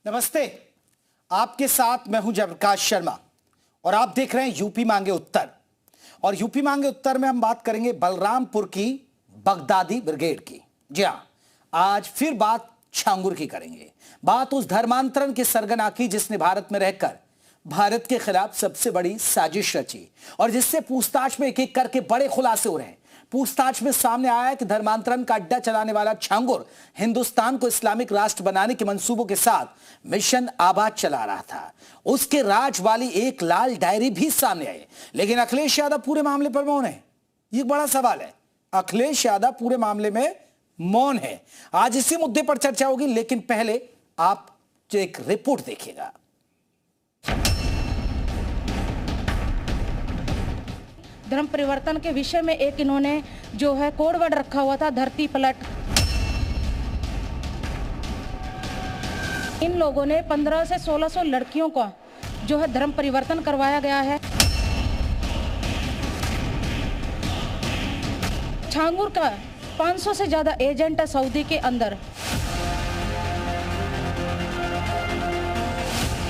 नमस्ते, आपके साथ मैं हूं जयप्रकाश शर्मा और आप देख रहे हैं यूपी मांगे उत्तर। और यूपी मांगे उत्तर में हम बात करेंगे बलरामपुर की बगदादी ब्रिगेड की। जी हां, आज फिर बात छांगुर की करेंगे। बात उस धर्मांतरण के सरगना की जिसने भारत में रहकर भारत के खिलाफ सबसे बड़ी साजिश रची और जिससे पूछताछ में एक एक करके बड़े खुलासे हो रहे हैं। पूछताछ में सामने आया है कि धर्मांतरण का अड्डा चलाने वाला छांगुर हिंदुस्तान को इस्लामिक राष्ट्र बनाने के मंसूबों के साथ मिशन आबाद चला रहा था। उसके राज वाली एक लाल डायरी भी सामने आई, लेकिन अखिलेश यादव पूरे मामले पर मौन है। ये बड़ा सवाल है, अखिलेश यादव पूरे मामले में मौन है। आज इसी मुद्दे पर चर्चा होगी, लेकिन पहले आप एक रिपोर्ट देखिएगा। धर्म परिवर्तन के विषय में एक इन्होंने जो है कोड वर्ड रखा हुआ था, धरती पलट। इन लोगों ने 1500 से 1600 लड़कियों का जो है धर्म परिवर्तन करवाया गया है। छांगुर का 500 से ज्यादा एजेंट है सऊदी के अंदर।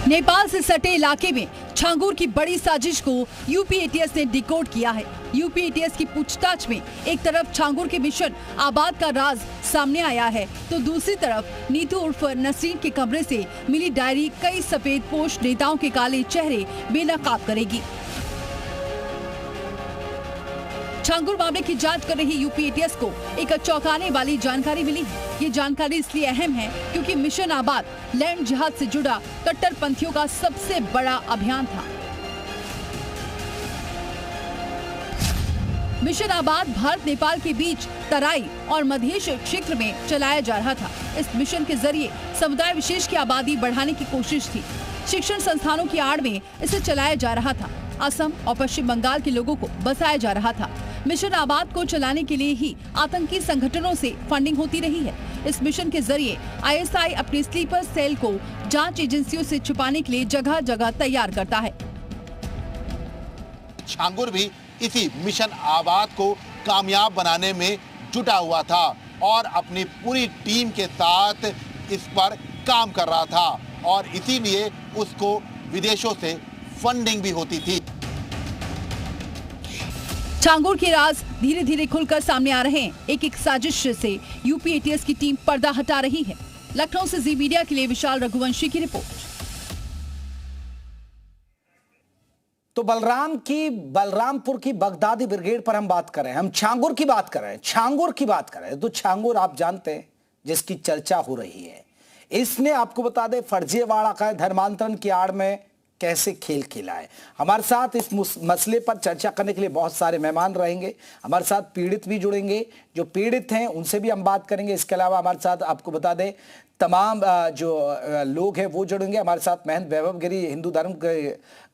नेपाल से सटे इलाके में छांगुर की बड़ी साजिश को यूपी एटीएस ने डिकोड किया है। यूपी एटीएस की पूछताछ में एक तरफ छांगुर के मिशन आबाद का राज सामने आया है, तो दूसरी तरफ नीतू उर्फ नसरीन के कमरे से मिली डायरी कई सफेद पोश नेताओं के काले चेहरे बेनकाब करेगी। छांगुर मामले की जांच कर रही यूपी एटीएस को एक चौंकाने वाली जानकारी मिली है। ये जानकारी इसलिए अहम है क्योंकि मिशन आबाद लैंड जिहाद से जुड़ा कट्टरपंथियों का सबसे बड़ा अभियान था। मिशन आबाद भारत नेपाल के बीच तराई और मधेश क्षेत्र में चलाया जा रहा था। इस मिशन के जरिए समुदाय विशेष की आबादी बढ़ाने की कोशिश थी। शिक्षण संस्थानों की आड़ में इसे चलाया जा रहा था। असम और पश्चिम बंगाल के लोगों को बसाया जा रहा था। मिशन आबाद को चलाने के लिए ही आतंकी संगठनों से फंडिंग होती रही है। इस मिशन के जरिए आईएसआई अपने स्लीपर सेल को जांच एजेंसियों से छुपाने के लिए जगह जगह तैयार करता है। छांगुर भी इसी मिशन आबाद को कामयाब बनाने में जुटा हुआ था और अपनी पूरी टीम के साथ इस पर काम कर रहा था और इसीलिए उसको विदेशों से फंडिंग भी होती थी। छांगुर के राज धीरे धीरे खुलकर सामने आ रहे हैं। एक एक साजिश से यूपी एटीएस की टीम पर्दा हटा रही है। लखनऊ से जी मीडिया के लिए विशाल रघुवंशी की रिपोर्ट। तो बलरामपुर की बगदादी ब्रिगेड पर हम बात कर रहे हैं, हम छांगुर की बात कर रहे हैं, छांगुर की बात कर रहे हैं। तो छांगुर आप जानते हैं जिसकी चर्चा हो रही है, इसने आपको बता दें फर्जीवाड़ा का धर्मांतरण की आड़ में कैसे खेल खेला है। हमारे साथ इस मसले पर चर्चा करने के लिए बहुत सारे मेहमान रहेंगे। हमारे साथ पीड़ित भी जुड़ेंगे, जो पीड़ित हैं उनसे भी हम बात करेंगे। इसके अलावा हमारे साथ आपको बता दें तमाम जो लोग हैं वो जुड़ेंगे। हमारे साथ महंत वैभव गिरी हिंदू धर्म के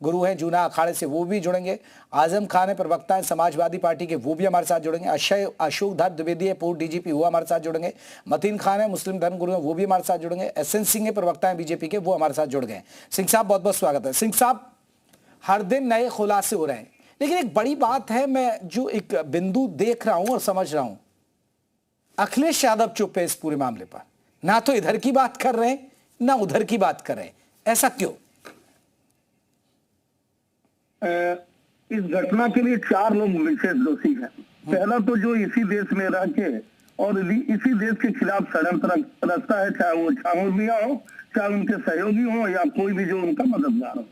गुरु हैं जूना अखाड़े से, वो भी जुड़ेंगे। आजम खान है प्रवक्ता हैं समाजवादी पार्टी के, वो भी हमारे साथ जुड़ेंगे। अशोक धर द्विवेदी है पूर्व डीजीपी, वो हमारे साथ जुड़ेंगे। मतीन खान है मुस्लिम धर्म गुरु हैं, वो भी हमारे साथ जुड़ेंगे। एसएन सिंह है प्रवक्ता हैं बीजेपी के, वो हमारे साथ जुड़ गए। सिंह साहब बहुत बहुत स्वागत है। सिंह साहब, हर दिन नए खुलासे हो रहे हैं, लेकिन एक बड़ी बात है, मैं जो एक बिंदु देख रहा हूं और समझ रहा हूं, अखिलेश यादव चुप है इस पूरे मामले पर। ना तो इधर की बात कर रहे हैं ना उधर की बात कर रहे हैं, ऐसा क्यों? इस घटना के लिए 4 लोग विशेष दोषी हैं। पहला तो जो इसी देश में रह के और इसी देश के खिलाफ षड्यंत्र रचता है, चाहे वो छांगुर हो, चाहे उनके सहयोगी हो या कोई भी जो उनका मददगार हो।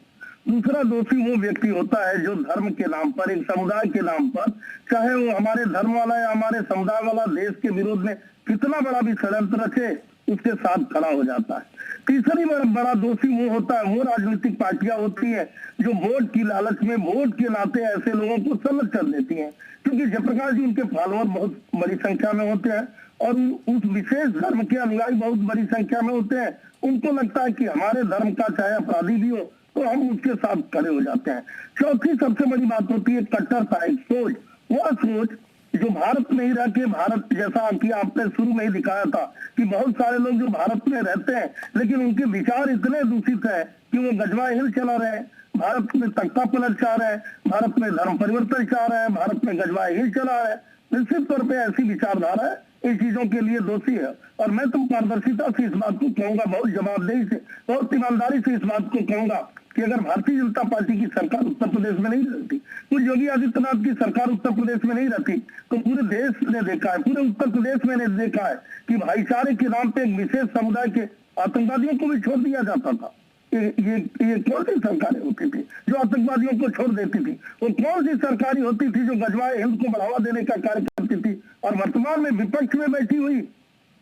दूसरा दोषी वो व्यक्ति होता है जो धर्म के नाम पर, एक समुदाय के नाम पर, चाहे वो हमारे धर्म वाला या हमारे समुदाय वाला, देश के विरोध में कितना बड़ा भी षड्यंत्र रचे उसके साथ खड़ा हो जाता है। तीसरी बड़ा दोषी वो होता है, वो राजनीतिक पार्टियां होती है जो वोट की लालच में, वोट के नाते ऐसे लोगों को सलग कर देती हैं, क्योंकि जयप्रकाश जी उनके फॉलोअर बहुत बड़ी संख्या में होते हैं और उस विशेष धर्म के अनुयायी बहुत बड़ी संख्या में होते हैं। उनको लगता है कि हमारे धर्म का चाहे अपराधी भी हो तो हम उसके साथ खड़े हो जाते हैं। चौथी सबसे बड़ी बात होती है कट्टरता, एक सोच, वह सोच जो भारत में ही रह के, भारत जैसा कि आपने शुरू में ही दिखाया था कि बहुत सारे लोग जो भारत में रहते हैं लेकिन उनके विचार इतने दूषित है कि वो गजवा हिल चला रहे हैं, भारत में तख्ता पलट चाह रहे हैं, भारत में धर्म परिवर्तन चाह रहे हैं, भारत में गजवा हिल चला रहे हैं। निश्चित तौर पर ऐसी विचारधारा इन चीजों के लिए दोषी है। और मैं तो पारदर्शिता से इस बात को कहूंगा, बहुत जवाबदेही से, बहुत ईमानदारी से इस बात को कहूंगा कि अगर भारतीय जनता पार्टी की सरकार उत्तर प्रदेश में नहीं रहती, तो योगी आदित्यनाथ की सरकार उत्तर प्रदेश में नहीं रहती, तो पूरे देश ने देखा है, पूरे उत्तर प्रदेश में ने देखा है कि भाईचारे के नाम पे एक विशेष समुदाय के आतंकवादियों को भी छोड़ दिया जाता था। ये कौन सी सरकारें होती थी जो आतंकवादियों को छोड़ देती थी? वो कौन सी सरकारी होती थी जो गजवाए हिंद को बढ़ावा देने का कार्य करती थी? और वर्तमान में विपक्ष में बैठी हुई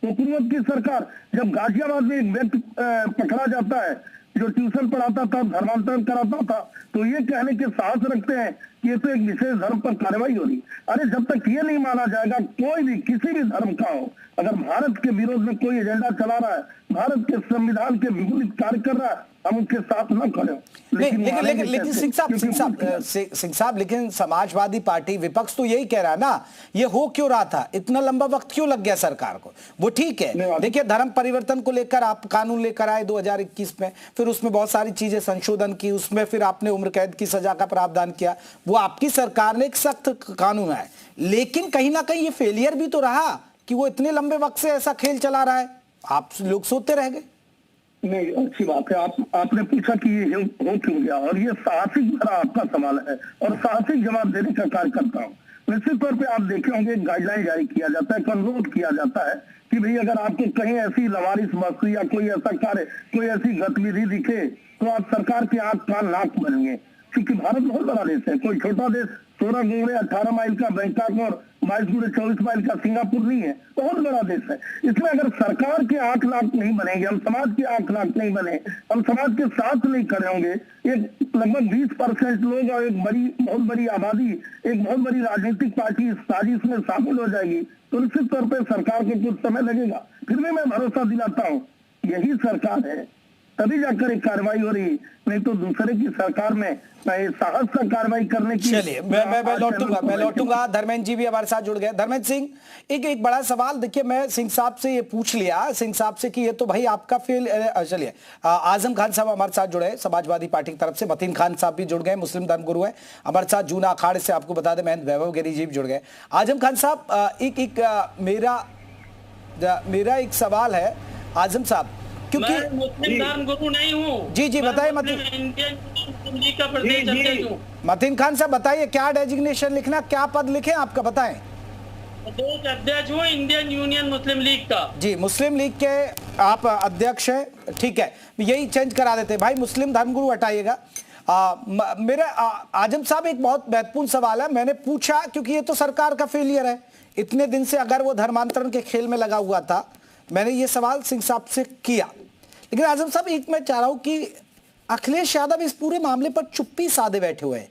हुकूमत की सरकार, जब गाजियाबाद में एक व्यक्ति पकड़ा जाता है जो ट्यूशन पढ़ाता था, धर्मांतरण कराता था, तो ये कहने के साहस रखते हैं कि ये तो एक विशेष धर्म पर कार्रवाई हो रही। अरे जब तक ये नहीं माना जाएगा, कोई भी किसी भी धर्म का हो, अगर भारत के विरोध में कोई एजेंडा चला रहा है, भारत के संविधान के विपरीत कार्य कर रहा है, हम उसके साथ न खड़े हो। लेकिन सिंह साहब, लेकिन समाजवादी पार्टी विपक्ष तो यही कह रहा है ना, ये हो क्यों रहा था, इतना लंबा वक्त क्यों लग गया सरकार को? वो ठीक है, देखिए धर्म परिवर्तन को लेकर आप कानून लेकर आए 2021 में, फिर उसमें बहुत सारी चीजें संशोधन की, उसमें फिर आपने उम्र कैद की सजा का प्रावधान किया, वो आपकी सरकार ने एक सख्त कानून है, लेकिन कहीं ना कहीं ये फेलियर भी तो रहा कि वो इतने लंबे वक्त से ऐसा खेल चला रहा है, आप लोग सोते रह गए। नहीं, अच्छी बात है, आपने पूछा कि ये हो क्यों गया, और ये साहसिक भरा आपका सवाल है और साहसिक जवाब देने का कार्य करता हूँ। निश्चित तौर पे आप देखे होंगे, गाइडलाइन जारी किया जाता है, अनुरोध किया जाता है कि भाई अगर आपको कहीं ऐसी लवारिस वस्तु या कोई ऐसा कार्य, कोई ऐसी गतिविधि दिखे, तो आप सरकार के आंख कान नाक बनेंगे, क्योंकि भारत बहुत बड़ा देश है, कोई छोटा देश 16 गुणे 18 माइल का बैंकॉक और 22 गुणे 24 माइल का सिंगापुर नहीं है, बहुत बड़ा देश है। इसमें अगर सरकार के आंख नाक नहीं बनेंगे, हम समाज के आंख नाक नहीं बने, हम समाज के साथ नहीं खड़े होंगे, एक लगभग 20% लोग और एक बहुत बड़ी आबादी, एक बहुत बड़ी राजनीतिक पार्टी इस साजिश में शामिल हो जाएगी, तो निश्चित तौर पर सरकार को कुछ समय लगेगा। फिर भी मैं भरोसा दिलाता हूँ, यही सरकार है तभी जाकर एक कार्रवाई हो रही, नहीं तो दूसरे की सरकार में साहस का कार्रवाई करने की। चलिए मैं लौटूंगा। धर्मेंद्र जी भी हमारे साथ जुड़ गए। धर्मेंद्र सिंह, एक बड़ा सवाल, देखिए मैं सिंह साहब से ये पूछ लिया, सिंह साहब से कि ये तो भाई आपका फेल, चलिए आजम खान साहब हमारे साथ जुड़े समाजवादी पार्टी की तरफ से, मतीन खान साहब भी जुड़ गए, मुस्लिम धर्मगुरु है हमारे साथ, जूना अखाड़े से आपको बता दें महेंद्र वैभव गिरी जी भी जुड़ गए। आजम खान साहब, मेरा एक सवाल है आजम साहब, क्योंकि मैं मुस्लिम धर्मगुरु नहीं हूँ। जी बताइए मतीन, इंडियन लीग का प्रदेश अध्यक्ष हूँ। मतीन खान साहब बताइए क्या डेजिग्नेशन लिखना, क्या पद लिखे आपका, बताएं। प्रदेश अध्यक्ष हूँ इंडियन यूनियन मुस्लिम लीग का। जी, मुस्लिम लीग के आप अध्यक्ष हैं, ठीक है, यही चेंज करा देते भाई, मुस्लिम धर्मगुरु हटाइएगा। मेरे आजम साहब एक बहुत महत्वपूर्ण सवाल है, मैंने पूछा क्योंकि ये तो सरकार का फेलियर है, इतने दिन से अगर वो धर्मांतरण के खेल में लगा हुआ था, मैंने ये सवाल सिंह साहब से किया। लेकिन आजम साहब एक मैं चाह रहा हूं कि अखिलेश यादव इस पूरे मामले पर चुप्पी साधे बैठे हुए हैं,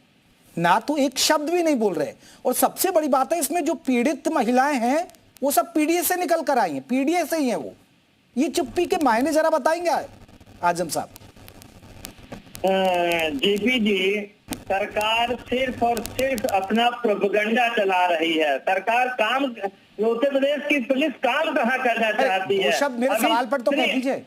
ना तो एक शब्द भी नहीं बोल रहे, और सबसे बड़ी बात है इसमें जो पीड़ित महिलाएं हैं वो सब पीडीए से निकल कर आई हैं, पीडीए से ही हैं वो। ये चुप्पी के मायने जरा बताएंगे आजम साहब? जेपी जी, सरकार सिर्फ और सिर्फ अपना प्रोपेगेंडा चला रही है। सरकार काम, उत्तर प्रदेश की पुलिस काम कहाँ करना चाहती है? शब्द मेरे सवाल पर तो कह दीजिए।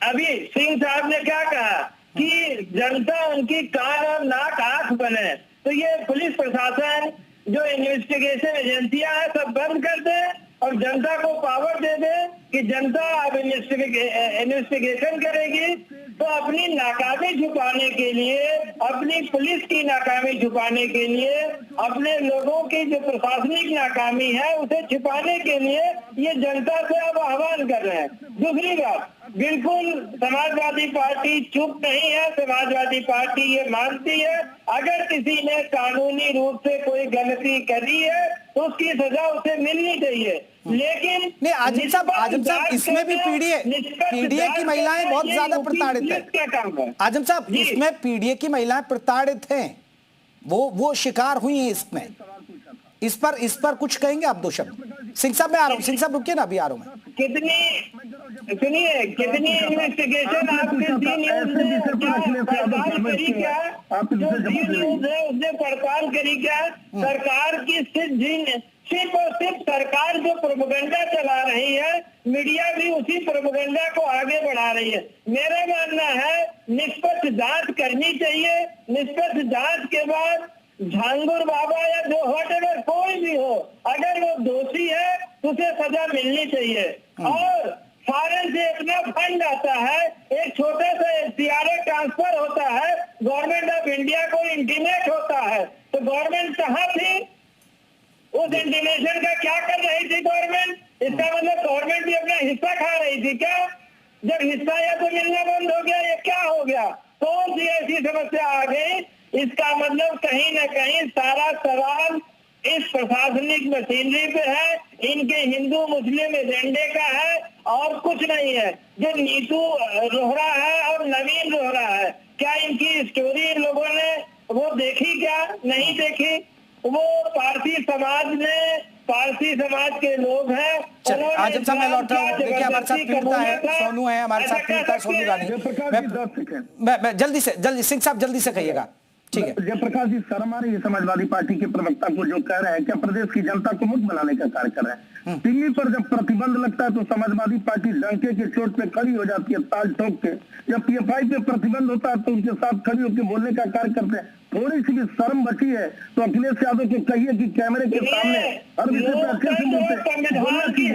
अभी सिंह साहब ने क्या कहा कि जनता उनकी कान और नाक आंख बने, तो ये पुलिस प्रशासन जो इन्वेस्टिगेशन एजेंसियां हैं सब बंद कर दे और जनता को पावर दे दे कि जनता अब इन्वेस्टिगेशन करेगी, तो अपनी नाकामी छुपाने के लिए, अपनी पुलिस की नाकामी छुपाने के लिए, अपने लोगों की जो प्रशासनिक नाकामी है उसे छुपाने के लिए ये जनता से अब आह्वान कर रहे हैं। दूसरी बात, बिल्कुल समाजवादी पार्टी चुप नहीं है, समाजवादी पार्टी ये मानती है अगर किसी ने कानूनी रूप से कोई गलती करी है तो उसकी सजा उसे मिलनी चाहिए। लेकिन नहीं आजम साहब इसमें भी पीडीए की महिलाएं बहुत ज्यादा प्रताड़ित हैं। आजम साहब इसमें पीडीए की महिलाएं प्रताड़ित हैं, वो शिकार हुई हैं इसमें, इस पर कुछ कहेंगे आप? दो शब्द सिंह साहब, मैं आ रहा हूँ, सिंह साहब रुकिए ना, अभी आ रहा हूँ मैं। कितनी इन्वेस्टिगेशन आपके डी न्यूज ने पड़ताल करी क्या? जो डी न्यूज है उसने पड़ताल करी क्या? सरकार की सिर्फ और सिर्फ सरकार जो प्रोपेगेंडा चला रही है, मीडिया भी उसी प्रोपेगेंडा को आगे बढ़ा रही है। मेरा मानना है निष्पक्ष जांच करनी चाहिए, निष्पक्ष जांच के बाद झांगुर बाबा या जो व्हाटएवर कोई भी हो, अगर वो दोषी है तो उसे सजा मिलनी चाहिए। और फॉरेन से इतना फंड आता है, एक छोटे से सीआरए ट्रांसफर होता है, गवर्नमेंट ऑफ इंडिया को इंटीमेट होता है, तो गवर्नमेंट कहाँ थी? उस इंटीमेशन का क्या कर रही थी गवर्नमेंट? इसका मतलब गवर्नमेंट भी अपना हिस्सा खा रही थी क्या? जब हिस्सा या तो मिलना बंद हो गया, ये क्या हो गया? कौन सी ऐसी समस्या आ गई? इसका मतलब कहीं ना कहीं सारा सवाल इस प्रशासनिक मशीनरी पे है, इनके हिंदू मुस्लिम एजेंडे का है और कुछ नहीं है। जो नीतू रोहरा है और नवीन रोहरा है, क्या इनकी स्टोरी इन लोगों ने वो देखी क्या? नहीं देखी। वो पारसी समाज के लोग हैं। चलिए आजम साहब मैं लौट रहा हूँ। देखिए हमारे साथ पीड़िता है, सोनू है हमारे साथ, पीड़िता है सोनू रानी। मैं जल्दी से सिंह साहब जल्दी से कहिएगा, ठीक है। जयप्रकाश जी, शर्म आ रही है समाजवादी पार्टी के प्रवक्ता को जो कह रहे हैं, क्या प्रदेश की जनता को मुक्त बनाने का कार्य कर रहे हैं? टीवी पर जब प्रतिबंध लगता है तो समाजवादी पार्टी डंके के चोट पे खड़ी हो जाती है, ताल ठोक के। जब पीएफआई पे प्रतिबंध होता है तो उनके साथ खड़ी होकर बोलने का कार्य करते हैं। थोड़ी सी भी शर्म बची है तो अखिलेश यादव को कहिए कि कैमरे के सामने हर विषय पे अच्छे से बोलना चाहिए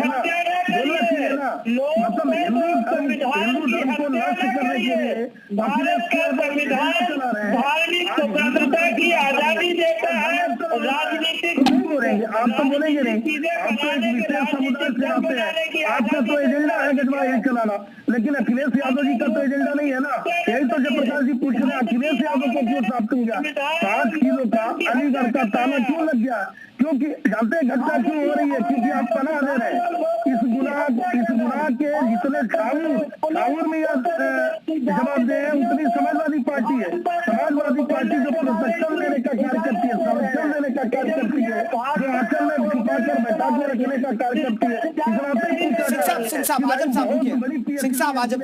ना, मतलब हिंदू धर्म को नष्ट करने के लिए अखिलेश यादव चला रहे हैं। धार्मिक स्वतंत्रता की आजादी देता है, राजनीतिक नहीं बोलेंगे, आप तो बोलेंगे नहीं। आप तो एक विशेष समुदाय से आते हैं, आपका तो एजेंडा है गजवा ये चलाना, लेकिन अखिलेश यादव जी का तो एजेंडा नहीं है ना। यही तो जयप्रकाश जी पूछ रहे हैं, अखिलेश यादव को क्यों साफ किया? 7 किलो का अलीगढ़ का ताला क्यों लग गया? क्योंकि जानते हैं घटना क्यों हो रही है? क्योंकि आप पनाह दे रहे हैं इस गुनाह के जितने ठाकुर में जवाब दे हैं उतनी समाजवादी पार्टी है। समाजवादी पार्टी जो प्रोटेक्शन देने का कार्य करती है, संरक्षण देने का कार्य करती है, जो आंचल में छुपाकर बैठा के रखने का कार्य करती है। सिंह साहब आजम साहब रुकिए, सिंह साहब आजम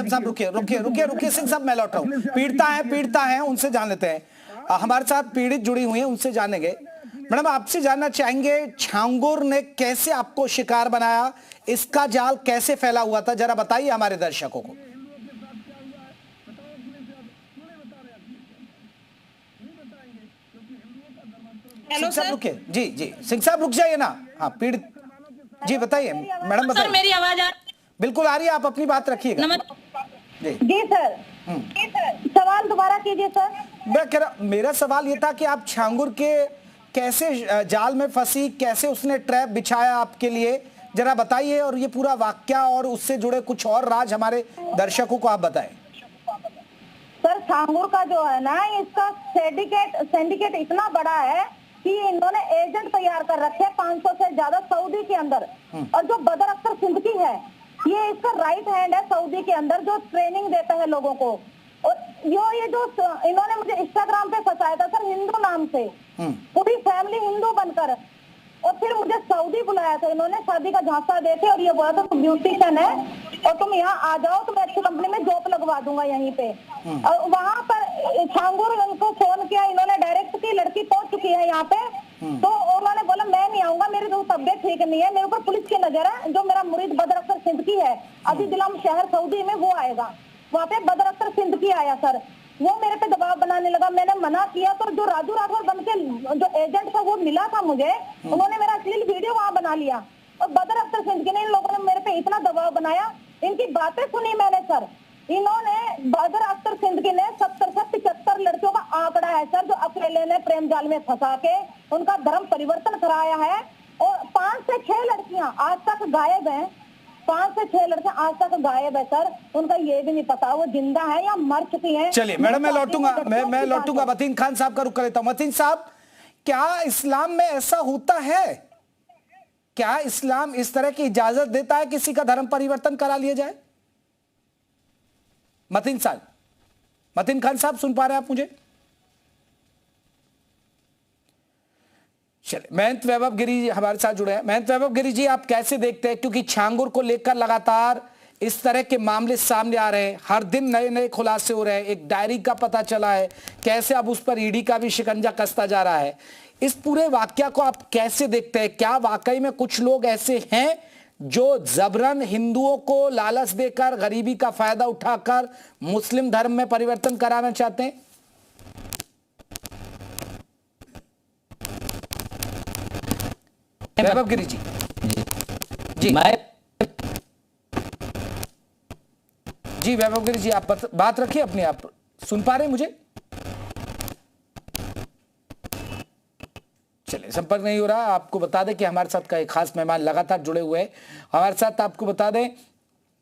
साहब रुकिए सिंह साहब मैं लौट रहा हूँ। पीड़िता है उनसे जान लेते हैं, हमारे साथ पीड़ित जुड़ी हुई है उनसे जानेंगे। मैडम आपसे जानना चाहेंगे, छांगुर ने कैसे आपको शिकार बनाया, इसका जाल कैसे फैला हुआ था, जरा बताइए हमारे दर्शकों को। सिंह साहब रुकिए, जी सिंह साहब रुक जाइए ना। हाँ पीड़ित जी बताइए मैडम, बताइए। मेरी आवाज बिल्कुल आ रही है, आप अपनी बात रखिएगा। जी सर, सवाल दोबारा कीजिए सर। मैं कह रहा, मेरा सवाल ये था कि आप छांगुर के कैसे जाल में फंसी, कैसे उसने ट्रैप बिछाया आपके लिए, जरा बताइए। और ये पूरा वाकया और उससे जुड़े कुछ और राज हमारे दर्शकों को आप बताएं। सर छांगुर का जो है ना, इसका सिंडिकेट इतना बड़ा है कि इन्होंने एजेंट तैयार कर रखे हैं 500 से ज्यादा सऊदी के अंदर। और जो बदर अख्तर सिद्दीकी है, ये इसका राइट हैंड है सऊदी के अंदर, जो ट्रेनिंग देता है लोगों को। और ये जो इन्होंने मुझे इंस्टाग्राम पे फंसाया था सर, हिंदू नाम से, पूरी फैमिली हिंदू बनकर, और फिर मुझे सऊदी बुलाया था इन्होंने शादी का झांसा देके, और ये बोला था तुम ब्यूटिशियन है और तुम यहाँ आ जाओ तो मैं अच्छी कंपनी में जॉब लगवा दूंगा यहीं पे। और वहाँ पर छांगुर उनको फोन किया इन्होंने डायरेक्ट की लड़की पहुंच चुकी है यहाँ पे, तो उन्होंने बोला मैं नहीं आऊंगा, मेरी तो तबियत ठीक नहीं है, मेरे ऊपर पुलिस की नजर है। जो मेरा मुरीद बदर अख्तर सिद्दीकी है अभी दिलाम शहर सऊदी में, वो आएगा। वहाँ पे बदर अख्तर सिद्दीकी आया सर, वो मेरे पे दबाव बनाने लगा, मैंने मना किया। तो जो राजू राठौर बन के जो एजेंट था वो मिला था मुझे, उन्होंने मेरा अश्लील वीडियो वहाँ बना लिया। और बदर अख्तर सिद्दीकी ने इन लोगों ने मेरे पे इतना दबाव बनाया, इनकी बातें सुनी मैंने सर। इन्होंने बदर अख्तर सिद्दीकी ने 70 से 75 लड़कियों का आंकड़ा है सर, जो अकेले ने प्रेम जाल में फंसा के उनका धर्म परिवर्तन कराया है। और 5 से 6 लड़कियां आज तक गायब हैं, 5 से 6 लड़कियां आज तक गायब है सर, उनका ये भी नहीं पता वो जिंदा है या मर चुकी हैं। चलिए मैडम मैं लौटूंगा मतीन खान साहब का रुख कर लेता हूं। मतीन साहब, क्या इस्लाम में ऐसा होता है? क्या इस्लाम इस तरह की इजाजत देता है किसी का धर्म परिवर्तन करा लिया जाए? मतीन खान साहब सुन पा रहे हैं आप मुझे? चलिए महंत वैभव गिरी हमारे साथ जुड़े हैं। महंत वैभव गिरी जी, आप कैसे देखते हैं, क्योंकि छांगुर को लेकर लगातार इस तरह के मामले सामने आ रहे हैं, हर दिन नए नए खुलासे हो रहे हैं, एक डायरी का पता चला है, कैसे अब उस पर ईडी का भी शिकंजा कसता जा रहा है। इस पूरे वाकया को आप कैसे देखते हैं? क्या वाकई में कुछ लोग ऐसे हैं जो जबरन हिंदुओं को लालच देकर, गरीबी का फायदा उठाकर मुस्लिम धर्म में परिवर्तन कराना चाहते हैं? वैभव गिरी जी, जी जी वैभव गिरी जी, आप बात रखिए अपनी। आप सुन पा रहे हैं मुझे? चलिए, संपर्क नहीं हो रहा। आपको बता दें कि हमारे साथ का एक खास मेहमान लगातार जुड़े हुए हैं हमारे साथ। आपको बता दें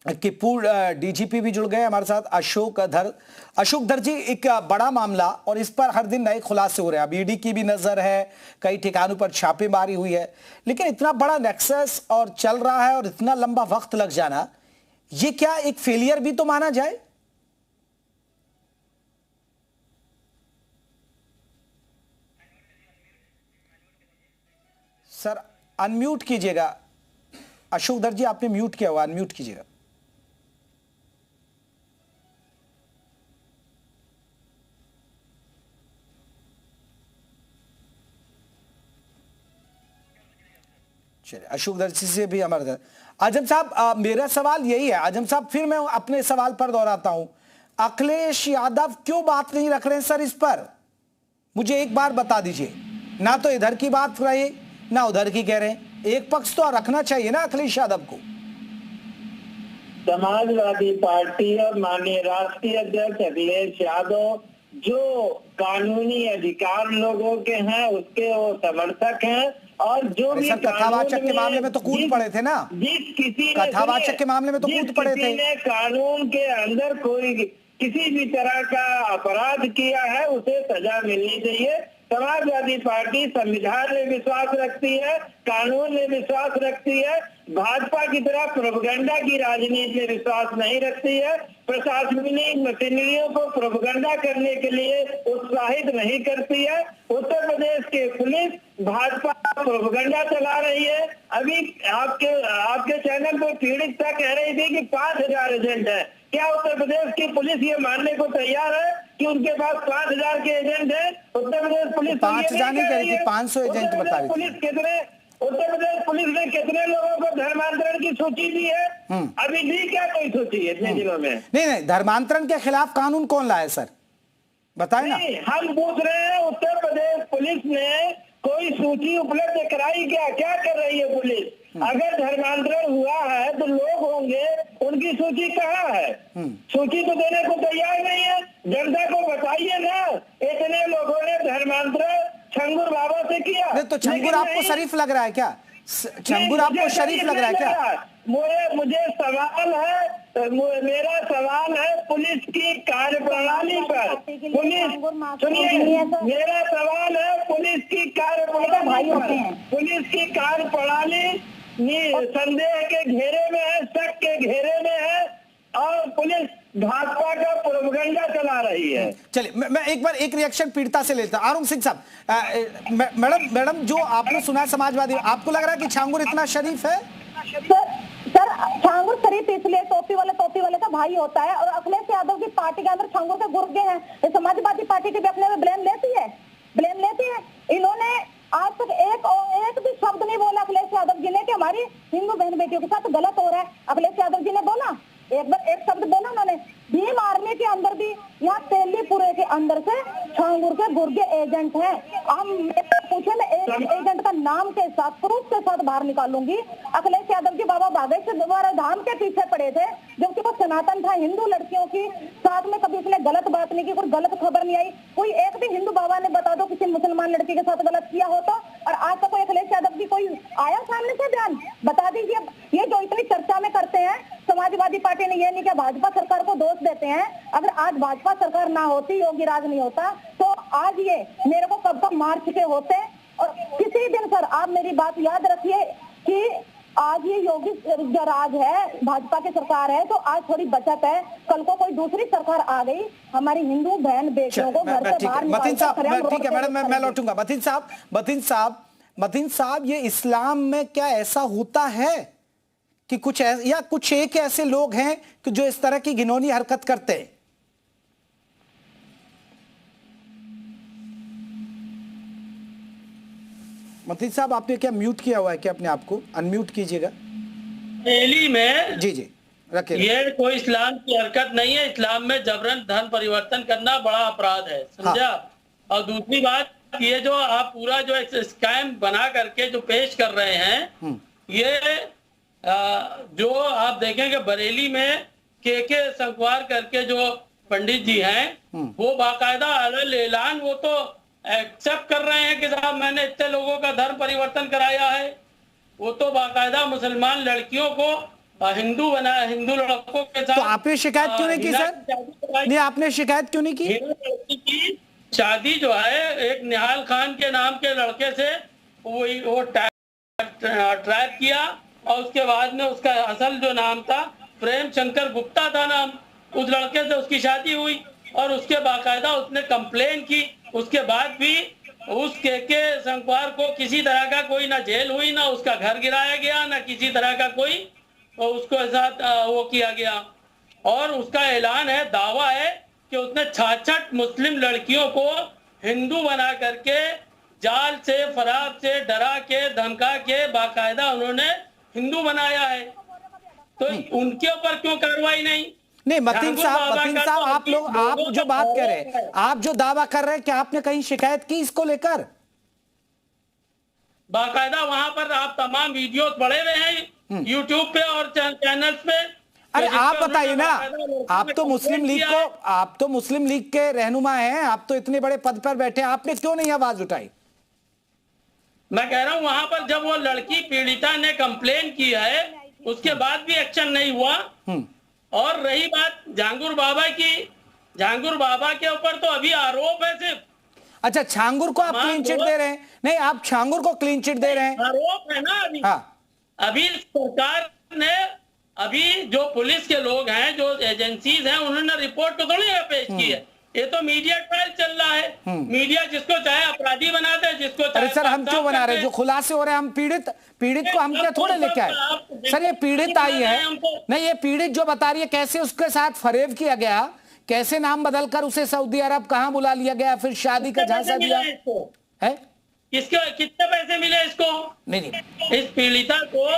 कि पूर्व डीजीपी भी जुड़ गए हमारे साथ, अशोक धर जी। एक बड़ा मामला और इस पर हर दिन नए खुलासे हो रहे हैं। अब ईडी की भी नजर है, कई ठिकानों पर छापेमारी हुई है, लेकिन इतना बड़ा नेक्सस और चल रहा है और इतना लंबा वक्त लग जाना, ये क्या एक फेलियर भी तो माना जाए? सर अनम्यूट कीजिएगा। अशोक धर जी, आपने म्यूट किया हुआ, अनम्यूट कीजिएगा। चलिए, अशोक धर जी से भी हमारे आजम साहब, मेरा सवाल यही है आजम साहब, फिर मैं अपने सवाल पर दोहराता हूं, अखिलेश यादव क्यों बात नहीं रख रहे हैं सर इस पर? मुझे एक बार बता दीजिए। ना तो इधर की बात रहे ना उधर की कह रहे हैं, एक पक्ष तो रखना चाहिए ना अखिलेश यादव को। समाजवादी पार्टी और माननीय राष्ट्रीय अध्यक्ष अखिलेश यादव जो कानूनी अधिकार लोगों के हैं उसके वो समर्थक हैं, और जो भी कथावाचक के मामले में तो कूद पड़े थे ना, जिस किसी कथावाचक के मामले में तो कूद पड़े थे। कानून के अंदर कोई किसी भी तरह का अपराध किया है उसे सजा मिलनी चाहिए। समाजवादी पार्टी संविधान में विश्वास रखती है, कानून में विश्वास रखती है, भाजपा की तरह प्रोपगंडा की राजनीति में विश्वास नहीं रखती है, प्रशासनिक मशीनरियों को प्रोपगंडा करने के लिए उत्साहित नहीं करती है। उत्तर प्रदेश के पुलिस भाजपा प्रोपगंडा चला रही है। अभी आपके चैनल पर पीड़ित कह रही थी कि 5000 एजेंट है। क्या उत्तर प्रदेश की पुलिस ये मानने को तैयार है कि उनके पास 5000 के एजेंट हैं? उत्तर प्रदेश पुलिस 5000 नहीं कह रही थी, 500 एजेंट बता रही थी। उत्तर प्रदेश पुलिस ने कितने लोगों को धर्मांतरण की सूची दी है? अभी दी क्या कोई सूची है इतने दिनों में? नहीं, धर्मांतरण के खिलाफ कानून कौन लाया सर, बताए ना। हम पूछ रहे हैं उत्तर प्रदेश पुलिस ने कोई सूची उपलब्ध कराई क्या? क्या कर रही है पुलिस? अगर धर्मांतरण हुआ है तो लोग होंगे, उनकी सूची कहाँ है? सूची तो देने को तैयार नहीं है। जनता को बताइए ना, इतने लोगों ने धर्मांतरण छंगुर बाबा से किया। नहीं तो छंगुर आपको शरीफ लग रहा है क्या? छंगुर आपको शरीफ लग रहा है क्या? मुझे सवाल है, मेरा सवाल है पुलिस की कार्यप्रणाली पर। पुलिस सुनिए, मेरा सवाल है पुलिस की कार्यप्रणाली पर। पुलिस की कार्यप्रणाली संदेह के घेरे में है, शक के घेरे में है, और पुलिस भाजपा का प्रोपगंडा चला रही है। चलिए, मैं एक बार एक रिएक्शन पीड़िता से लेता हूं। आरुण सिंह साहब, मैडम जो आपने सुना समाजवादी, आपको लग रहा है कि छांगुर इतना शरीफ है? सर छांगुर शरीफ इसलिए टोपी वाले का भाई होता है, और अखिलेश यादव की पार्टी के अंदर छांगुर के गुर्गे हैं। तो समाजवादी पार्टी के भी अपने में ब्लेम लेती है। इन्होंने आज तक एक भी शब्द नहीं बोला अखिलेश यादव जी ने कि हमारी हिंदू बहन बेटियों के साथ गलत हो रहा है। अखिलेश यादव जी ने बोला, एक शब्द बोला उन्होंने। भीम आर्मी के अंदर भी, यहाँ तेलीपुरे के अंदर से छांगुर के गुर्गे एजेंट हैं। हम पूछे, मैं एक एजेंट का नाम के साथ, प्रूफ के साथ बाहर निकालूंगी। अखिलेश यादव जी बाबा बागेश्वर द्वारा धाम के पीछे पड़े थे, जबकि वो सनातन था। हिंदू लड़कियों की साथ में कभी उसने गलत बात नहीं की, कोई गलत खबर नहीं आई। कोई एक भी हिंदू बाबा ने बता दो किसी मुसलमान लड़की के साथ गलत किया हो तो, और आज तक कोई अखिलेश यादव की कोई आया सामने से बयान? बता दीजिए। ये जो इतनी चर्चा में करते हैं समाजवादी पार्टी ने, ये नहीं कि भाजपा सरकार को दोष देते हैं। अगर आज भाजपा सरकार ना होती, योगी राज नहीं होता, तो आज ये मेरे को कब तक मार चुके होते। और किसी दिन सर आप मेरी बात याद रखिए कि आज ये योगी जो राज है, भाजपा की सरकार है, तो आज थोड़ी बचत है। कल को कोई दूसरी सरकार आ गई, हमारी हिंदू बहन बेटियों को घर से बाहर मतीन साहब, ठीक है मैडम, मैं लौटूंगा। मतीन साहब, ये इस्लाम में क्या ऐसा होता है कि कुछ एक ऐसे लोग हैं कि जो इस तरह की घिनौनी हरकत करते हैं? मतीन साहब, आपने क्या म्यूट किया हुआ है क्या अपने आप को? अनम्यूट कीजिएगा। दिल्ली में जी रखिए। ये कोई इस्लाम की हरकत नहीं है। इस्लाम में जबरन धन परिवर्तन करना बड़ा अपराध है, समझा? और दूसरी बात, ये जो आप पूरा जो स्कैम बना करके जो पेश कर रहे हैं, ये जो आप देखेंगे बरेली में के संकवार करके जो पंडित जी हैं, वो बाकायदा अलग ऐलान वो तो एक्सेप्ट कर रहे हैं कि साहब मैंने इतने लोगों का धर्म परिवर्तन कराया है। वो तो बाकायदा मुसलमान लड़कियों को हिंदू बना, हिंदू लड़कों के साथ। तो आपने शिकायत क्यों नहीं की सर? नहीं, आपने शिकायत क्यों नहीं की? लड़की की शादी जो है एक निहाल खान के नाम के लड़के से वो ट्रैप किया, और उसके बाद में उसका असल जो नाम था प्रेम शंकर गुप्ता था नाम, उस लड़के से उसकी शादी हुई और उसके बाकायदा उसने कंप्लेन की। उसके बाद भी उस के संकवार को किसी तरह का कोई ना जेल हुई, ना उसका घर गिराया गया, ना किसी तरह का कोई उसको साथ वो किया गया। और उसका ऐलान है, दावा है कि उसने 66 मुस्लिम लड़कियों को हिंदू बना करके जाल से, फराब से डरा के, धमका के बाकायदा उन्होंने हिंदू बनाया है। तो उनके ऊपर क्यों कार्रवाई नहीं? नहीं मतीन साहब, आप लोग, आप जो बात कर रहे हैं, आप जो दावा कर रहे हैं कि आपने कहीं शिकायत की इसको लेकर? बाकायदा वहां पर आप तमाम वीडियो पड़े हुए हैं यूट्यूब पे और चैनल्स पे। अरे आप बताइए ना, आप तो मुस्लिम लीग को, आप तो मुस्लिम लीग के रहनुमा हैं, आप तो इतने बड़े पद पर बैठे, आपने क्यों नहीं आवाज उठाई? मैं कह रहा हूं वहां पर जब वो लड़की पीड़िता ने कंप्लेन की है, उसके बाद भी एक्शन नहीं हुआ। और रही बात झांगुर बाबा की, झांगुर बाबा के ऊपर तो अभी आरोप है सिर्फ। अच्छा, छांगुर को आप क्लीन चिट दे रहे हैं? नहीं, आप छांगुर को क्लीन चिट दे रहे हैं? आरोप है ना अभी। हाँ, अभी सरकार ने, अभी जो पुलिस के लोग हैं, जो एजेंसीज हैं, उन्होंने रिपोर्ट तो थोड़ी पेश की है। ये तो मीडिया ट्रायल चल रहा है। मीडिया जिसको चाहे अपराधी बना दे, जिसको चाहे। अरे सर, हम क्यों बना रहे हैं? जो खुलासे हो रहे हैं, हम पीड़ित को हम क्या थोड़े लेके आए? सर ये पीड़ित आई है, नहीं ये पीड़ित जो बता रही है कैसे उसके साथ फरेब किया गया, कैसे नाम बदलकर उसे सऊदी अरब कहां बुला लिया गया, फिर शादी का झांसा दिया है। किसके कितने पैसे मिले इसको? नहीं, इस पीड़िता को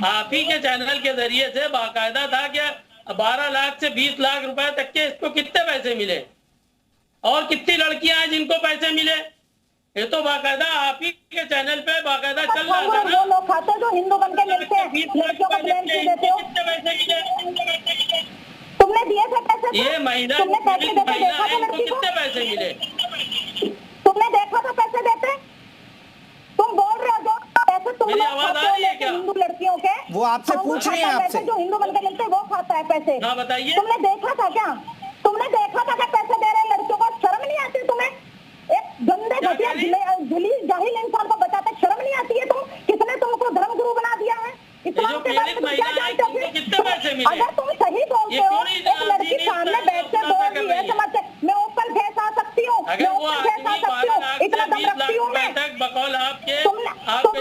आप ही के चैनल के जरिए से बाकायदा था कि 12 लाख से 20 लाख रुपए तक के इसको कितने पैसे मिले, और कितनी लड़कियां हैं जिनको पैसे मिले? ये तो बाकायदा आप ही के चैनल पे बाकायदा चल रहा था ना। वो लोग खाते जो हिंदू बन के मिलते हैं, लड़कियों को प्रेम की देते हो। कितने पैसे मिले? तुमने दिए थे पैसे? ये महिला तुमने पैसे देते देखा था इनको लड़की को? कितने पैसे मिले? तुमने देखा था पैसे देते? तुम बोल रहे हो जो पैसे तुम मेरी आवाज आ रही है क्या? हिंदू लड़कियों के, वो आपसे पूछ रही है, आपसे जो हिंदू बन के मिलते हैं वो खाता है पैसे। हाँ बताइए। तुमने देखा था क्या? तुमने देखा था कि पैसे दे रहे लड़कियों को? शर्म नहीं आती तुम्हें? एक गंदे घटिया जलील जाहिल इंसान को बताते शर्म नहीं आती है? तुम किसने तुमको धर्म गुरु बना दिया है? इस्लाम के बारे में क्या जानते हो? कितने पैसे मिले? अगर तुम सही बोलते हो, एक लड़की सामने बैठ के बोल रही है, समझते मैं ओपन फेस आ सकती हूँ, मैं ओपन फेस आ सकती हूँ, इतना दम रखती हूँ मैं। बकौल आपके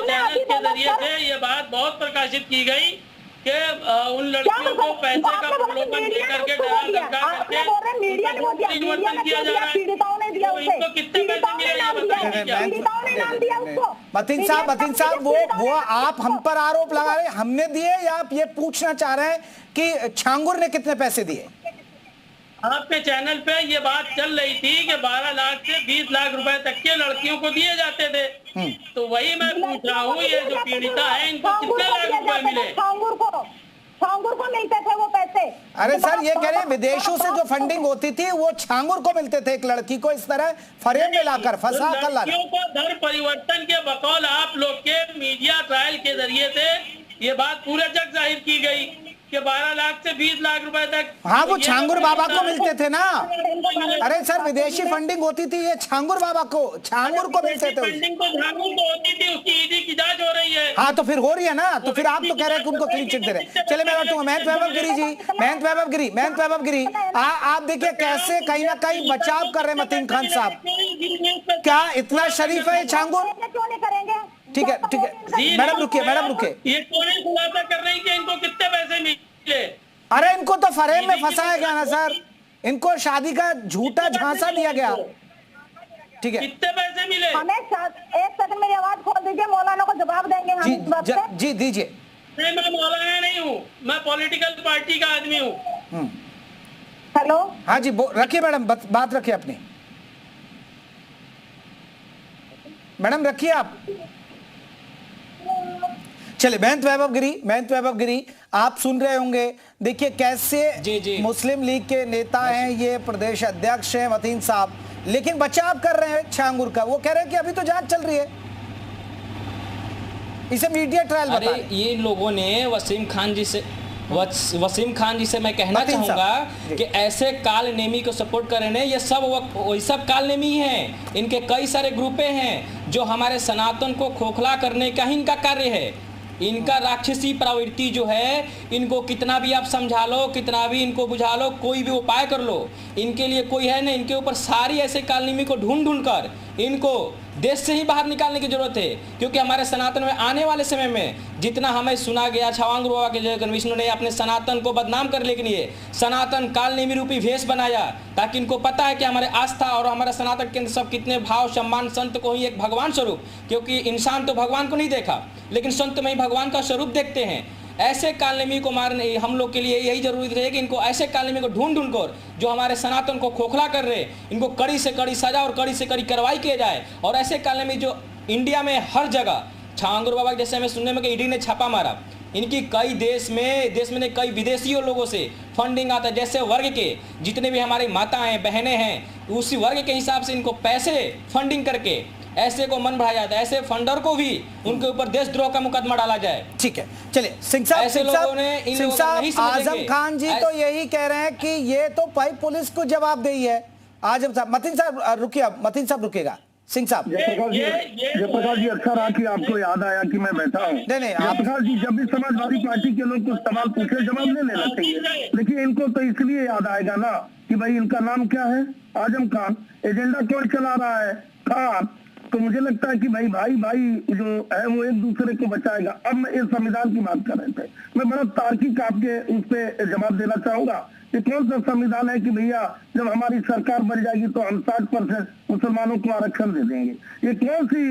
चैनल के जरिए से ये बात बहुत प्रकाशित की गई कि उन लड़कियों को पैसे का प्रलोभन दे करके डरा धमका करके मीडिया ने वो दिया, मीडिया ने किया जा रहा है। पीड़िताओं ने दिया उसे, इनको कितने पैसे मिले ये बताइए क्या? पीड़िताओं ने नाम दिया उसको। मतीन साहब वो आप हम पर आरोप लगा रहे हैं हमने दिए, या आप ये पूछना चाह रहे हैं कि छांगुर ने कितने पैसे दिए? आपके चैनल पे ये बात चल रही थी कि 12 लाख से 20 लाख रुपए तक के लड़कियों को दिए जाते थे। तो वही मैं पूछ रहा हूँ, ये जो पीड़िता है इनको कितने लाख रुपए मिले? छांगुर को मिलते थे वो पैसे। अरे सर, ये कह रहे हैं विदेशों से जो फंडिंग होती थी वो छांगुर को मिलते थे, एक लड़की को इस तरह फरेब में लाकर फंसा कर ला। लड़कियों को धर्म परिवर्तन के बकौल आप लोग के मीडिया ट्रायल के जरिए से ये बात पूरे जग जाहिर की गई कि 12 लाख से 20 लाख रुपए तक। हाँ, वो छांगुर बाबा को मिलते थे ना। अरे सर, विदेशी फंडिंग होती थी, ये छांगुर बाबा को, छांगुर को मिलते थे। फंडिंग तो छांगुर को होती थी, उसकी ईडी की जांच हो रही है। हाँ, तो फिर हो रही है ना, तो फिर आप तो कह रहे हैं कि उनको क्लीन चिट दे रहे हैं। चले मैं बैठूंगा। महंत वैभव गिरी जी, महंत वैभव गिरी, आप देखिए कैसे कहीं ना कहीं बचाव कर रहे हैं मतीन खान साहब। क्या इतना शरीफ है छांगुर? क्यों नहीं करेंगे? ठीक है, मैडम रुकिए। ये कौन खुलासा कर रही कि इनको कितने पैसे मिले? अरे इनको तो फरेब में फंसाया गया ना सर, इनको शादी का झूठा झांसा दिया गया। ठीक है, कितने पैसे मिले? हमें एक सेकंड मेरी आवाज खोल दीजिए, मौलाना को जवाब देंगे हम इस बात पे। जी दीजिए। नहीं, मैं मौलाना नहीं हूँ, मैं पॉलिटिकल पार्टी का आदमी हूँ। हेलो, हाँ जी, रखिए मैडम, बात रखिए अपनी। मैडम रखिए आप। चले महंत वैभव गिरी आप सुन रहे होंगे, देखिए कैसे मुस्लिम लीग के नेता हैं, ये प्रदेश अध्यक्ष हैं मतीन साहब, लेकिन बचाव कर रहे हैं छांगुर का। वो कह रहे हैं कि अभी तो जांच चल रही है, इसे मीडिया ट्रायल बता रहे हैं। ये लोगों ने वसीम खान जी से मैं कहना चाहूंगा कि ऐसे काल नेमी को सपोर्ट कर रहे हैं, ये सब काल नेमी हैं। इनके कई सारे ग्रुपें हैं जो हमारे सनातन को खोखला करने का ही इनका कार्य है। इनका राक्षसी प्रवृत्ति जो है, इनको कितना भी आप समझा लो, कितना भी इनको बुझा लो, कोई भी उपाय कर लो, इनके लिए कोई है नहीं। इनके ऊपर सारी ऐसे कालनेमी को ढूंढ कर इनको देश से ही बाहर निकालने की जरूरत है, क्योंकि हमारे सनातन में आने वाले समय में जितना हमें सुना गया, छांगुर बाबा के जय विष्णु ने अपने सनातन को बदनाम करने के लिए सनातन कालनेमी रूपी भेष बनाया, ताकि इनको पता है कि हमारे आस्था और हमारे सनातन के अंदर सब कितने भाव सम्मान, संत को ही एक भगवान स्वरूप, क्योंकि इंसान तो भगवान को नहीं देखा लेकिन संत में ही भगवान का स्वरूप देखते हैं। ऐसे कालनेमी को मारने हम लोग के लिए यही जरूरी है कि इनको ऐसे कालनेमी को ढूंढ कर जो हमारे सनातन को खोखला कर रहे, इनको कड़ी से कड़ी सजा और कड़ी से कड़ी कार्रवाई किया जाए। और ऐसे कालनेमी जो इंडिया में हर जगह, छांगुर बाबा जैसे हमें सुनने में कि ईडी ने छापा मारा, इनकी कई देश में कई विदेशियों लोगों से फंडिंग आता है। जैसे वर्ग के जितने भी हमारी माताएं बहनें हैं, उसी वर्ग के हिसाब से इनको पैसे फंडिंग करके ऐसे को मन बढ़ाया जाता है, ऐसे फंडर को भी उनके ऊपर देशद्रोह का मुकदमा डाला जाए। ठीक है, चलिए सिंह साहब, आजम खान जी तो यही कह रहे हैं कि ये तो भाई पुलिस को जवाबदेही है। आजम साहब, मतीन साहब रुकिए, मतीन साहब रुकेगा। सिंह साहब, जयप्रकाश जी अच्छा रहा कि आपको याद आया कि मैं बैठा हूँ। नहीं, जयप्रकाश जी, जब भी समाजवादी पार्टी के लोग कुछ सवाल पूछे जवाब नहीं लेना चाहिए, देखिए इनको तो इसलिए याद आएगा ना कि भाई इनका नाम क्या है, आजम खान, एजेंडा कौन चला रहा है, खान। तो मुझे लगता है कि भाई जो है वो एक दूसरे को बचाएगा। अब मैं इस संविधान की बात कर रहे थे, मैं बड़ा तार्किक आपके उस पर जवाब देना चाहूंगा। ये कौन सा संविधान है कि भैया जब हमारी सरकार बन जाएगी तो हम 60% मुसलमानों को आरक्षण दे देंगे? ये कौन सी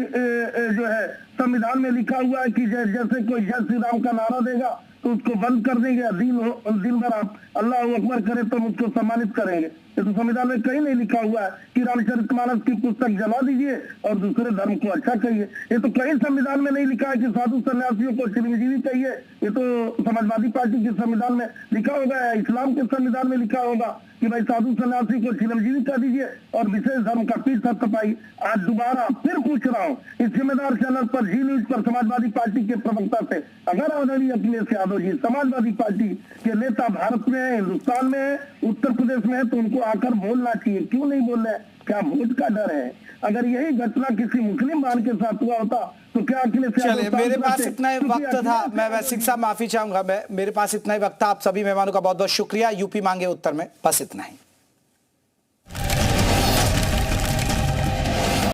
जो है संविधान में लिखा हुआ है कि जैसे कोई जय श्री राम का नारा देगा तो उसको बंद कर देंगे, दिन भर आप अल्लाह अकबर करे तो उसको सम्मानित करेंगे? ये तो संविधान में कहीं नहीं लिखा हुआ है कि रामचरितमानस की पुस्तक जला दीजिए और दूसरे धर्म को अच्छा कहिए। ये तो कहीं संविधान में नहीं लिखा है कि साधु सन्यासियों को चिरंजीवी कहिए। ये तो समाजवादी पार्टी के संविधान में लिखा होगा या इस्लाम के संविधान में लिखा होगा कि भाई साधु सन्यासी को चिरंजीवी कर दीजिए और विशेष धर्म का पीठ थपथपाई। आज दोबारा फिर पूछ रहा हूँ इस जिम्मेदार चैनल पर, जी न्यूज पर, समाजवादी पार्टी के प्रवक्ता से, अगर आदरणीय अखिलेश यादव जी समाजवादी पार्टी के नेता भारत में है, हिंदुस्तान में है, उत्तर प्रदेश में है, तो उनको आकर बोलना चाहिए। क्यों नहीं बोल रहे? क्या वोट का डर है? अगर यही घटना किसी मुस्लिम भाई के साथ हुआ होता तो क्या अखिलेश यादव? मेरे पास इतना ही वक्त था, मैं सिंह साहब माफी चाहूंगा, मेरे पास इतना ही वक्त था। आप सभी मेहमानों का बहुत बहुत शुक्रिया। यूपी मांगे उत्तर में बस इतना ही।